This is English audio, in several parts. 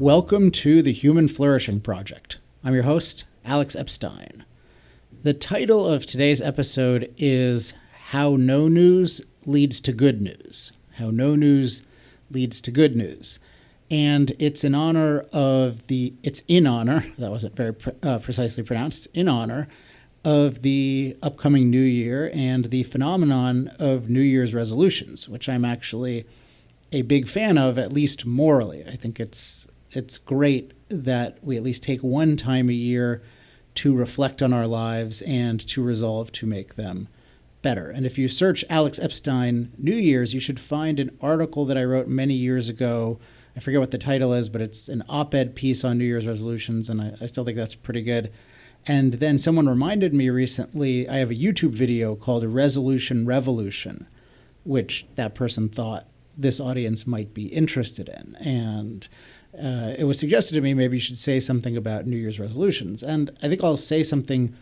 Welcome to the Human Flourishing Project. I'm your host, Alex Epstein. The title of today's episode is How No News Leads to Good News. How No News Leads to Good News. And it's in honor, that wasn't very precisely pronounced, in honor of the upcoming New Year and the phenomenon of New Year's resolutions, which I'm actually a big fan of, at least morally. I think it's great that we at least take one time a year to reflect on our lives and to resolve to make them better. And if you search Alex Epstein New Year's, you should find an article that I wrote many years ago. I forget what the title is, but it's an op-ed piece on New Year's resolutions, and I still think that's pretty good. And then someone reminded me recently, I have a YouTube video called Resolution Revolution, which that person thought this audience might be interested in. And it was suggested to me maybe you should say something about New Year's resolutions. And I think I'll say something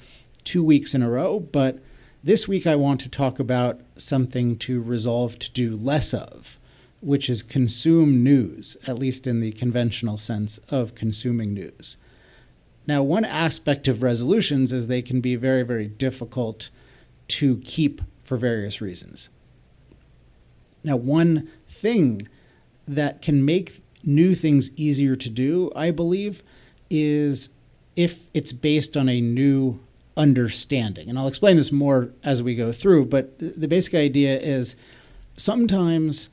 2 weeks in a row, but this week I want to talk about something to resolve to do less of, which is consume news, at least in the conventional sense of consuming news. Now, one aspect of resolutions is they can be very, very difficult to keep for various reasons. Now, one thing that can make new things easier to do, I believe, is if it's based on a new understanding. And I'll explain this more as we go through, but the basic idea is sometimes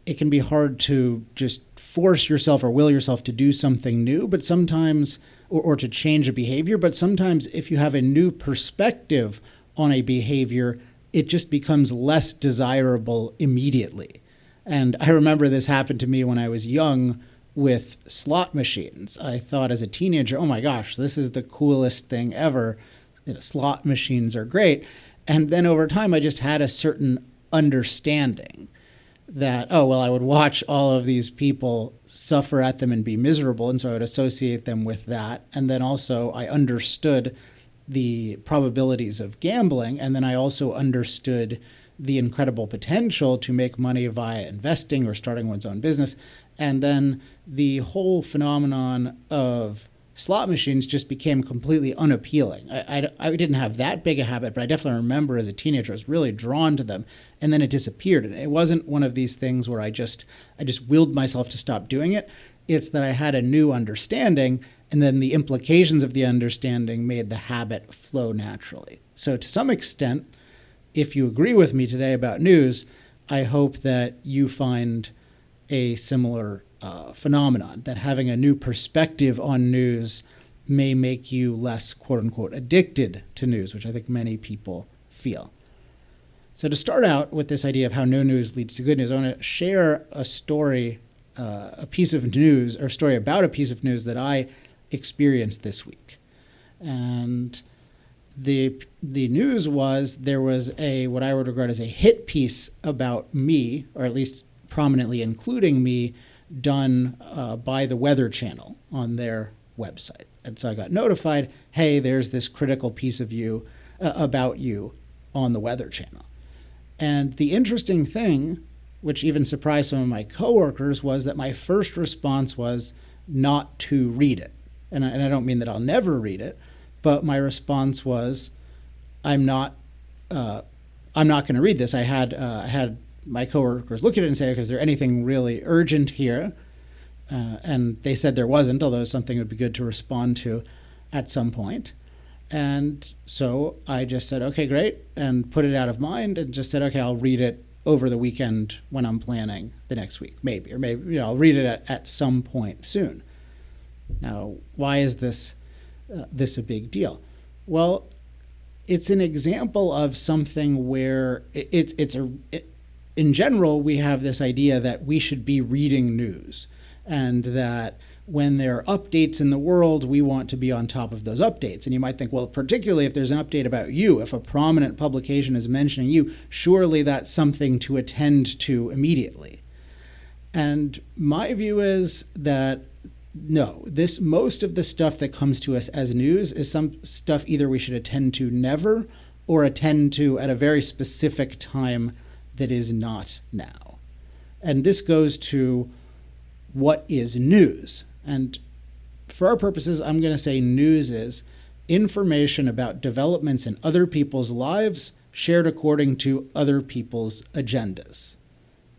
it can be hard to just force yourself or will yourself to do something new, but sometimes, or to change a behavior, but sometimes if you have a new perspective on a behavior, it just becomes less desirable immediately. And I remember this happened to me when I was young with slot machines. I thought as a teenager, oh my gosh, this is the coolest thing ever. Slot machines are great. And then over time, I just had a certain understanding that, oh, well, I would watch all of these people suffer at them and be miserable. And so I would associate them with that. And then also I understood the probabilities of gambling. And then I also understood the incredible potential to make money via investing or starting one's own business. And then the whole phenomenon of slot machines just became completely unappealing. I didn't have that big a habit, but I definitely remember as a teenager, I was really drawn to them, and then it disappeared. And it wasn't one of these things where I just willed myself to stop doing it. It's that I had a new understanding, and then the implications of the understanding made the habit flow naturally. So to some extent, if you agree with me today about news, I hope that you find a similar phenomenon, that having a new perspective on news may make you less, quote unquote, addicted to news, which I think many people feel. So to start out with this idea of how no news leads to good news, I want to share a story, a piece of news, or a story about a piece of news that I experienced this week. And the news was there was what I would regard as a hit piece about me, or at least prominently including me, done by the Weather Channel on their website. And so I got notified, hey, there's this critical piece of you about you on the Weather Channel. And the interesting thing, which even surprised some of my coworkers, was that my first response was not to read it. And I don't mean that I'll never read it, but my response was, I'm not going to read this. I had my coworkers look at it and say, okay, is there anything really urgent here? And they said there wasn't, although something would be good to respond to at some point. And so I just said, okay, great, and put it out of mind and just said, okay, I'll read it over the weekend when I'm planning the next week, maybe I'll read it at some point soon. Now, why is this a big deal? Well, it's an example of something where in general, we have this idea that we should be reading news, and that when there are updates in the world, we want to be on top of those updates. And you might think, well, particularly if there's an update about you, if a prominent publication is mentioning you, surely that's something to attend to immediately. And my view is that no, most of the stuff that comes to us as news is some stuff either we should attend to never or attend to at a very specific time that is not now. And this goes to what is news? And for our purposes, I'm going to say news is information about developments in other people's lives shared according to other people's agendas.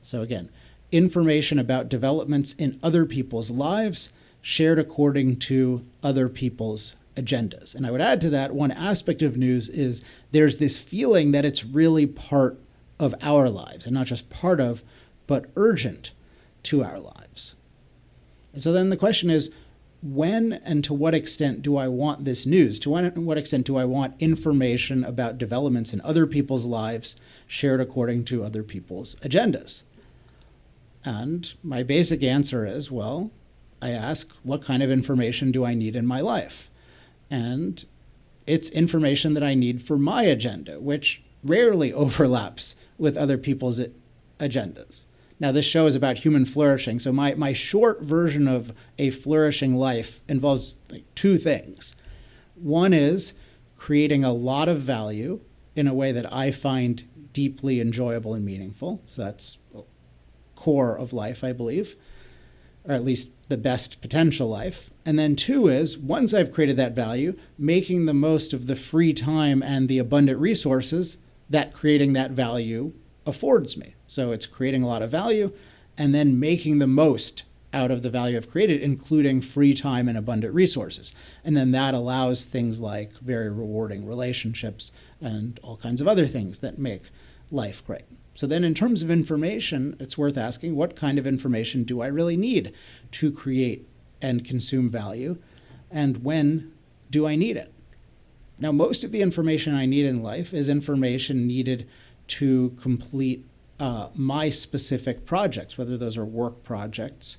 So again, information about developments in other people's lives shared according to other people's agendas. And I would add to that, one aspect of news is there's this feeling that it's really part of our lives, and not just part of, but urgent to our lives. And so then the question is, when and to what extent do I want this news? To what extent do I want information about developments in other people's lives shared according to other people's agendas? And my basic answer is, well, I ask, what kind of information do I need in my life? And it's information that I need for my agenda, which rarely overlaps with other people's agendas. Now, this show is about human flourishing, so my short version of a flourishing life involves two things. One is creating a lot of value in a way that I find deeply enjoyable and meaningful. So that's core of life, I believe, or at least the best potential life. And then two is, once I've created that value, making the most of the free time and the abundant resources that creating that value affords me. So it's creating a lot of value and then making the most out of the value I've created, including free time and abundant resources. And then that allows things like very rewarding relationships and all kinds of other things that make life great. So then in terms of information, it's worth asking, what kind of information do I really need to create and consume value? And when do I need it? Now, most of the information I need in life is information needed to complete my specific projects, whether those are work projects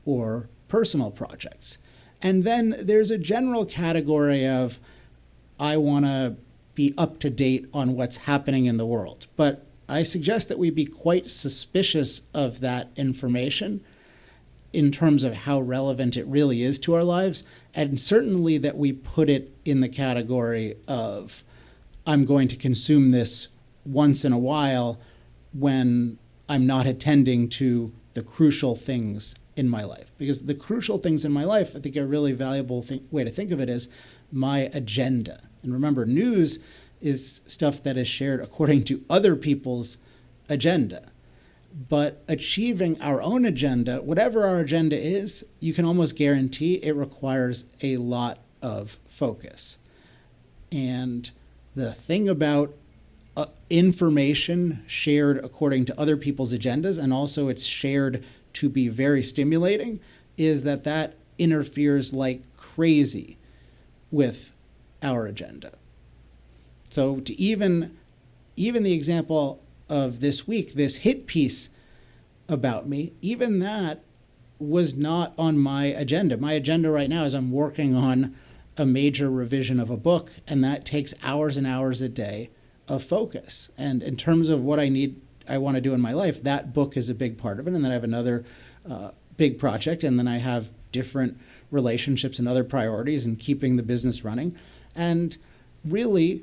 or personal projects. And then there's a general category of, I want to be up to date on what's happening in the world. But I suggest that we be quite suspicious of that information in terms of how relevant it really is to our lives, and certainly that we put it in the category of, I'm going to consume this once in a while when I'm not attending to the crucial things in my life. Because the crucial things in my life, I think a really valuable way to think of it is my agenda. And remember, news is stuff that is shared according to other people's agenda. But achieving our own agenda, whatever our agenda is, you can almost guarantee it requires a lot of focus. And the thing about information shared according to other people's agendas, and also it's shared to be very stimulating, is that that interferes like crazy with our agenda. So to even the example of this week, this hit piece about me, even that was not on my agenda. My agenda right now is I'm working on a major revision of a book, and that takes hours and hours a day of focus. And in terms of what I want to do in my life, that book is a big part of it. And then I have another big project, and then I have different relationships and other priorities and keeping the business running. And really,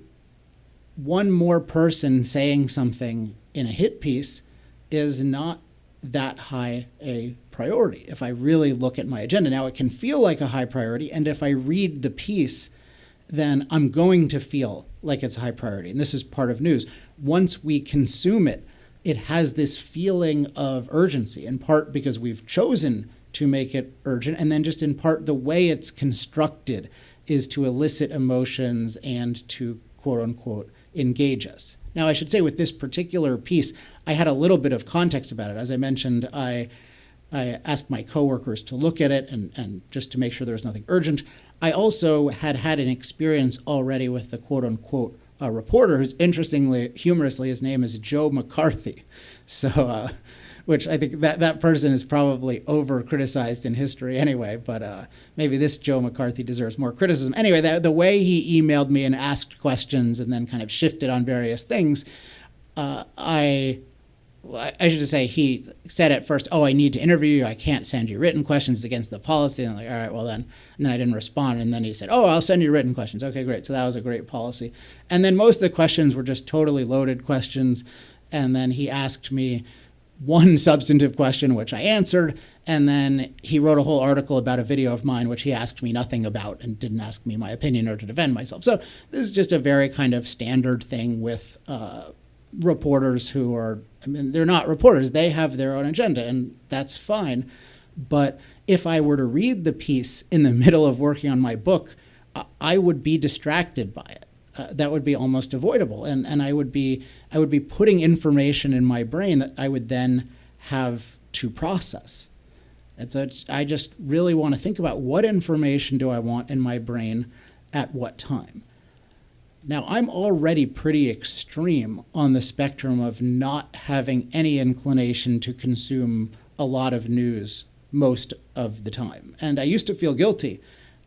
one more person saying something in a hit piece is not that high a priority if I really look at my agenda. Now, it can feel like a high priority, and if I read the piece, then I'm going to feel like it's a high priority. And this is part of news. Once we consume it, it has this feeling of urgency, in part because we've chosen to make it urgent, and then just in part the way it's constructed is to elicit emotions and to quote unquote engage us. Now, I should say with this particular piece, I had a little bit of context about it. As I mentioned, I asked my coworkers to look at it and just to make sure there was nothing urgent. I also had an experience already with the quote unquote reporter, who's interestingly, humorously, his name is Joe McCarthy. So, which I think that person is probably over criticized in history anyway, but maybe this Joe McCarthy deserves more criticism. Anyway, the way he emailed me and asked questions and then kind of shifted on various things, I should say he said at first, I need to interview you. I can't send you written questions. It's against the policy. And I'm like, all right, well then. And then I didn't respond. And then he said, I'll send you written questions. Okay, great. So that was a great policy. And then most of the questions were just totally loaded questions. And then he asked me one substantive question, which I answered, and then he wrote a whole article about a video of mine, which he asked me nothing about and didn't ask me my opinion or to defend myself. So this is just a very kind of standard thing with reporters who are, I mean, they're not reporters. They have their own agenda, and that's fine. But if I were to read the piece in the middle of working on my book, I would be distracted by it. That would be almost avoidable, and I would be putting information in my brain that I would then have to process. And so I just really want to think about what information do I want in my brain at what time. Now, I'm already pretty extreme on the spectrum of not having any inclination to consume a lot of news most of the time, and I used to feel guilty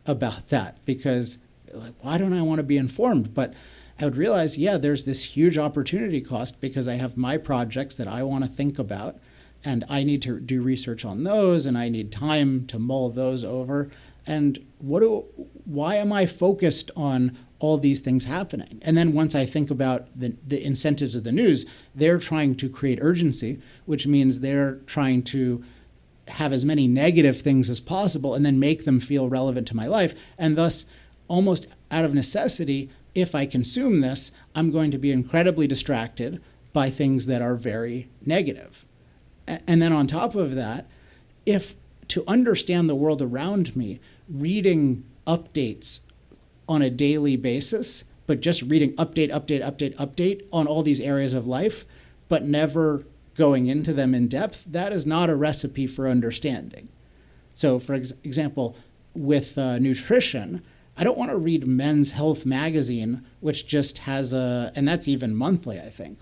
about that because, like, why don't I want to be informed? But I would realize, yeah, there's this huge opportunity cost because I have my projects that I want to think about, and I need to do research on those, and I need time to mull those over. And why am I focused on all these things happening? And then once I think about the incentives of the news, they're trying to create urgency, which means they're trying to have as many negative things as possible and then make them feel relevant to my life. And thus, almost out of necessity, if I consume this, I'm going to be incredibly distracted by things that are very negative. And then on top of that, if to understand the world around me, reading updates on a daily basis, but just reading update on all these areas of life, but never going into them in depth, that is not a recipe for understanding. So for example, with nutrition, I don't want to read Men's Health magazine, which just has and that's even monthly, I think,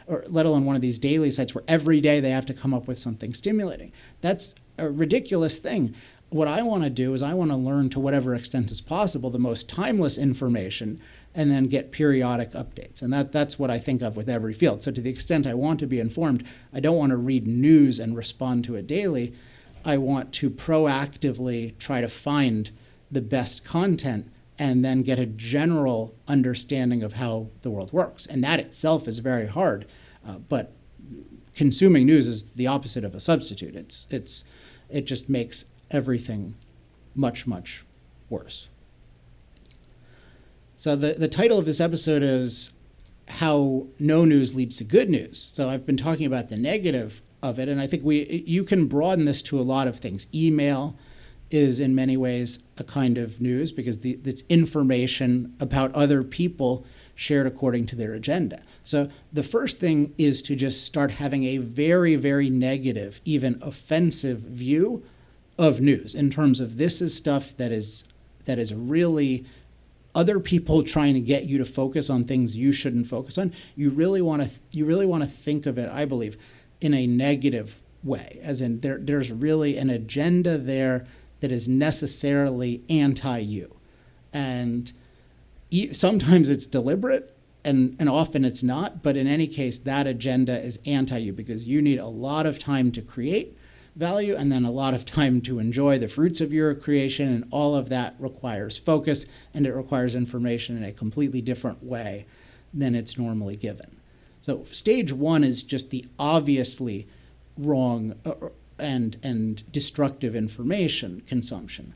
or let alone one of these daily sites where every day they have to come up with something stimulating. That's a ridiculous thing. What I want to do is I want to learn to whatever extent is possible the most timeless information and then get periodic updates. And that's what I think of with every field. So to the extent I want to be informed, I don't want to read news and respond to it daily. I want to proactively try to find the best content and then get a general understanding of how the world works. And that itself is very hard, but consuming news is the opposite of a substitute. It just makes everything much, much worse. So the title of this episode is How No News Leads to Good News. So I've been talking about the negative of it, and I think you can broaden this to a lot of things. Email is in many ways a kind of news because it's information about other people shared according to their agenda. So the first thing is to just start having a very, very negative, even offensive view of news in terms of this is stuff that is really other people trying to get you to focus on things you shouldn't focus on. You really want to think of it, I believe, in a negative way, as in there's really an agenda there that is necessarily anti-you. And sometimes it's deliberate and often it's not, but in any case, that agenda is anti-you because you need a lot of time to create value and then a lot of time to enjoy the fruits of your creation, and all of that requires focus and it requires information in a completely different way than it's normally given. So stage one is just the obviously wrong and destructive information consumption.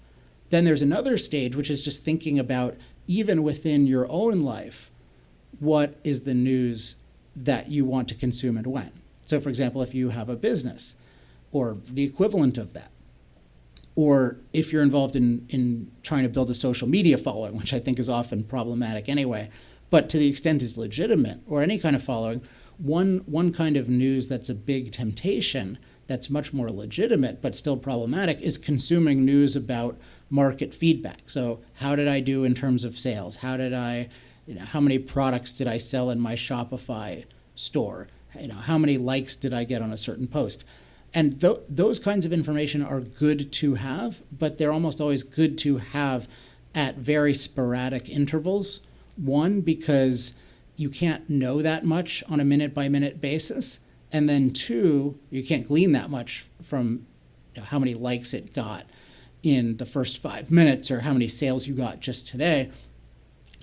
Then there's another stage, which is just thinking about, even within your own life, what is the news that you want to consume and when. So for example, if you have a business or the equivalent of that, or if you're involved in trying to build a social media following, which I think is often problematic anyway, but to the extent it's legitimate, or any kind of following, one kind of news that's a big temptation that's much more legitimate but still problematic is consuming news about market feedback. So how did I do in terms of sales? How many products did I sell in my Shopify store? How many likes did I get on a certain post? And those kinds of information are good to have, but they're almost always good to have at very sporadic intervals. One, because you can't know that much on a minute-by-minute basis. And then two, you can't glean that much from how many likes it got in the first 5 minutes or how many sales you got just today.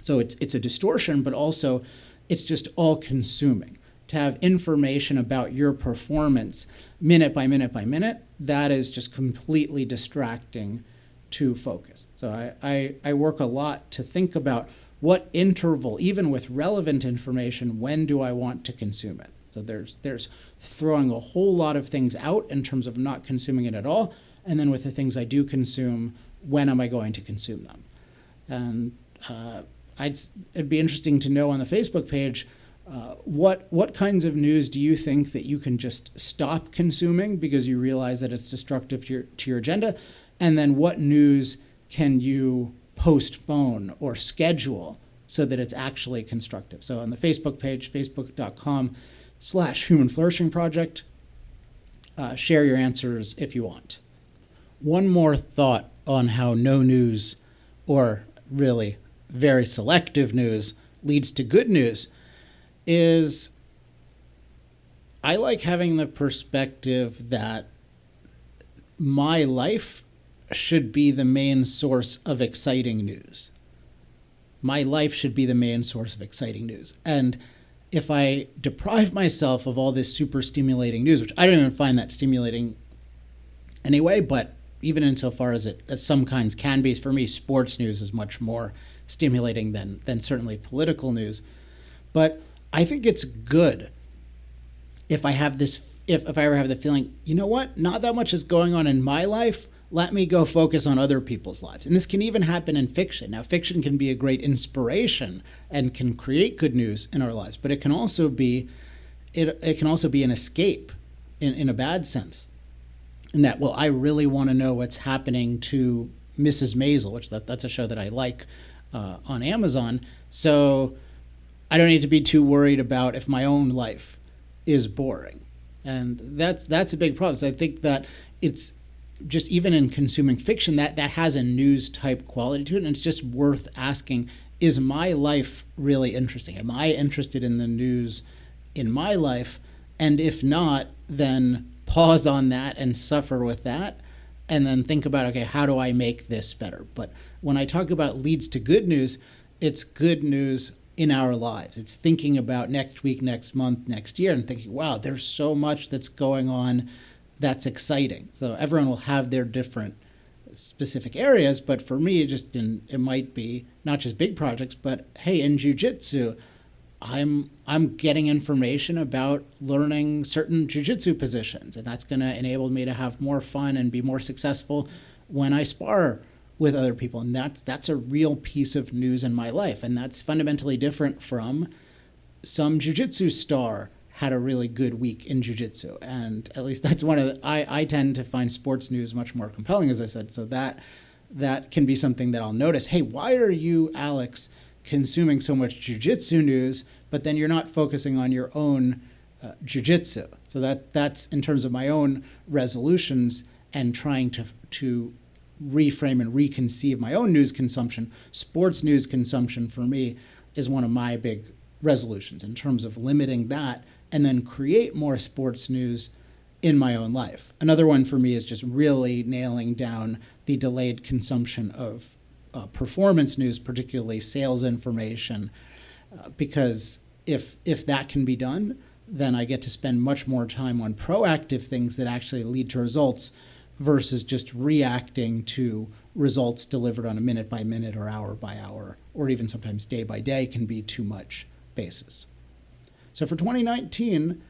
So it's a distortion, but also it's just all-consuming. to have information about your performance minute by minute by minute, that is just completely distracting to focus. So I work a lot to think about what interval, even with relevant information, when do I want to consume it? So there's throwing a whole lot of things out in terms of not consuming it at all, and then with the things I do consume, when am I going to consume them? And it'd be interesting to know on the Facebook page, what kinds of news do you think that you can just stop consuming because you realize that it's destructive to your agenda? And then what news can you postpone or schedule so that it's actually constructive? So on the Facebook page, facebook.com/Human Flourishing Project, share your answers if you want. One more thought on how no news, or really very selective news, leads to good news is I like having the perspective that my life should be the main source of exciting news. My life should be the main source of exciting news. And if I deprive myself of all this super stimulating news, which I don't even find that stimulating anyway, but even insofar as it as some kinds can be, for me, sports news is much more stimulating than certainly political news. But I think it's good if I have this, if I ever have the feeling, you know what, not that much is going on in my life, let me go focus on other people's lives. And this can even happen in fiction. Now, fiction can be a great inspiration and can create good news in our lives, but it can also be an escape in a bad sense. In that, well, I really want to know what's happening to Mrs. Maisel, which that's a show that I like on Amazon. So I don't need to be too worried about if my own life is boring. And that's a big problem. So I think that it's just, even in consuming fiction, that has a news type quality to it. And it's just worth asking, is my life really interesting? Am I interested in the news in my life? And if not, then pause on that and suffer with that. And then think about, okay, how do I make this better? But when I talk about leads to good news, it's good news in our lives. It's thinking about next week, next month, next year, and thinking, wow, there's so much that's going on that's exciting. So everyone will have their different specific areas, but for me, it might be not just big projects, but hey, in jiu-jitsu, I'm getting information about learning certain jiu-jitsu positions, and that's going to enable me to have more fun and be more successful when I spar with other people. And that's a real piece of news in my life, and that's fundamentally different from some jiu-jitsu star had a really good week in jiu-jitsu. And at least that's one of the, I tend to find sports news much more compelling, as I said. So that can be something that I'll notice. Hey, why are you, Alex, consuming so much jiu-jitsu news, but then you're not focusing on your own jiu-jitsu? So that's in terms of my own resolutions and trying to reframe and reconceive my own news consumption. Sports news consumption for me is one of my big resolutions in terms of limiting that and then create more sports news in my own life. Another one for me is just really nailing down the delayed consumption of performance news, particularly sales information, because if that can be done, then I get to spend much more time on proactive things that actually lead to results versus just reacting to results delivered on a minute by minute or hour by hour, or even sometimes day by day can be too much basis. So for 2019,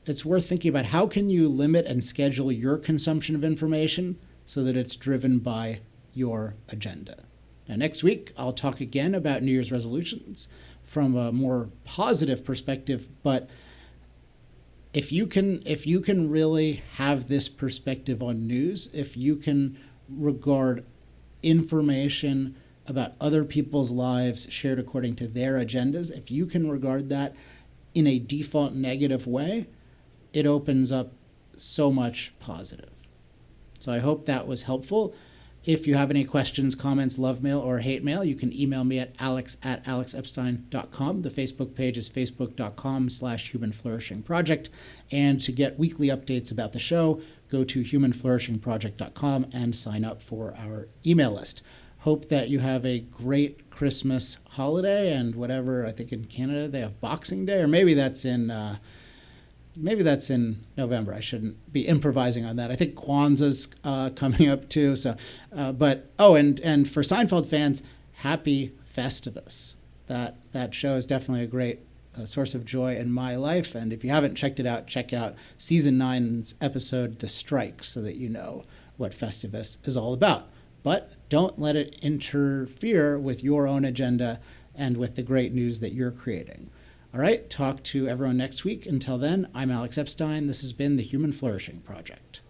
it's worth thinking about how can you limit and schedule your consumption of information so that it's driven by your agenda. Now, next week, I'll talk again about New Year's resolutions from a more positive perspective, but if you can really have this perspective on news, if you can regard information about other people's lives shared according to their agendas, if you can regard that in a default negative way, it opens up so much positive. So I hope that was helpful. If you have any questions, comments, love mail, or hate mail, you can email me at alex@alexepstein.com. The Facebook page is facebook.com/Human Flourishing Project. And to get weekly updates about the show, go to humanflourishingproject.com and sign up for our email list. Hope that you have a great Christmas holiday and whatever. I think in Canada they have Boxing Day, or maybe that's in November. I shouldn't be improvising on that. I think Kwanzaa's coming up too. So, and for Seinfeld fans, happy Festivus. That show is definitely a great source of joy in my life. And if you haven't checked it out, check out season 9's episode, The Strike, so that you know what Festivus is all about. But don't let it interfere with your own agenda and with the great news that you're creating. All right, talk to everyone next week. Until then, I'm Alex Epstein. This has been the Human Flourishing Project.